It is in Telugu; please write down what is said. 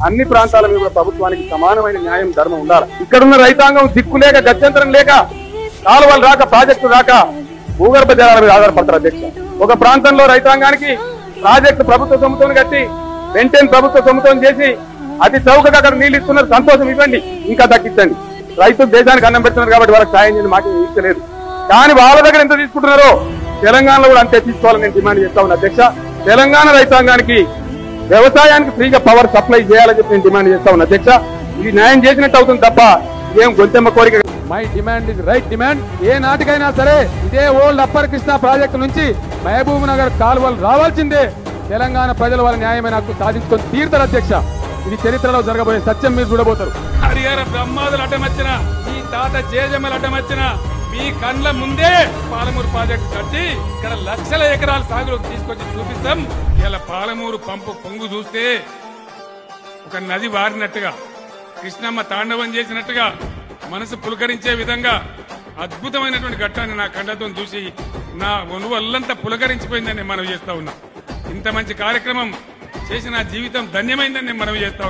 అన్ని ప్రాంతాల మీద ప్రభుత్వానికి సమానమైన న్యాయం ధర్మం ఉండాలి. ఇక్కడున్న రైతాంగం దిక్కు లేక గత్యంతరం లేక కాలువలు రాక ప్రాజెక్టు రాక భూగర్భ జలాల మీద ఆధారపడతారు అధ్యక్ష. ఒక ప్రాంతంలో రైతాంగానికి ప్రాజెక్టు ప్రభుత్వ సొమ్ముతో కట్టి వెంటనే ప్రభుత్వ సొమ్ముతో చేసి అతి చౌకగా అక్కడ నీళ్లు ఇస్తున్నారు. సంతోషం, ఇవ్వండి, ఇంకా తగ్గించండి. రైతులు దేశానికి అన్నం పెడుతున్నారు కాబట్టి వాళ్ళకి సాయం చేయని మాకు ఇస్తలేదు. కానీ వాళ్ళ దగ్గర ఎంత తీసుకుంటున్నారో తెలంగాణలో కూడా అంతే తీసుకోవాలని నేను డిమాండ్ చేస్తా ఉన్నా అధ్యక్ష. తెలంగాణ రైతాంగానికి వ్యవసాయానికి ఫ్రీగా పవర్ సప్లై చేయాలని చెప్పి నేను డిమాండ్ చేస్తా ఉన్నా అధ్యక్ష. ఇది న్యాయం చేసినట్టు అవుతుంది తప్ప ఇదేం గొంతెమ్మ కోరిక. My demand is right demand. ఏ నాటికైనా సరే ఇదే ఓల్డ్ అప్పర్ కృష్ణా ప్రాజెక్టు నుంచి మహబూబ్ నగర్ కాలువలు రావాల్సిందే. తెలంగాణ ప్రజలు వాళ్ళ న్యాయమైన హక్కు సాధించుకొని తీరుతారు అధ్యక్ష. ఇది చరిత్రలో జరగబోయే సత్యం, మీరు చూడబోతారు. హరిహర బ్రహ్మాదులు అడ్డమచ్చిన, ఈ తాత జేజమ్మలు అడ్డమచ్చిన మీ కండ్ల ముందే పాలమూరు ప్రాజెక్టు కట్టి ఇక్కడ లక్షల ఎకరాల సాగులోకి తీసుకొచ్చి చూపిస్తాం. ఇలా పాలమూరు పంపు పొంగు చూస్తే ఒక నది వారినట్టుగా, కృష్ణమ్మ తాండవం చేసినట్టుగా మనసు పులకరించే విధంగా అద్భుతమైనటువంటి ఘట్టాన్ని నా కండ్లతో చూసి నా ఒళ్ళంతా పులకరించిపోయిందని నేను మనవి చేస్తా ఉన్నా. ఇంత మంచి కార్యక్రమం చేసి నా జీవితం ధన్యమైందని నేను మనవి చేస్తా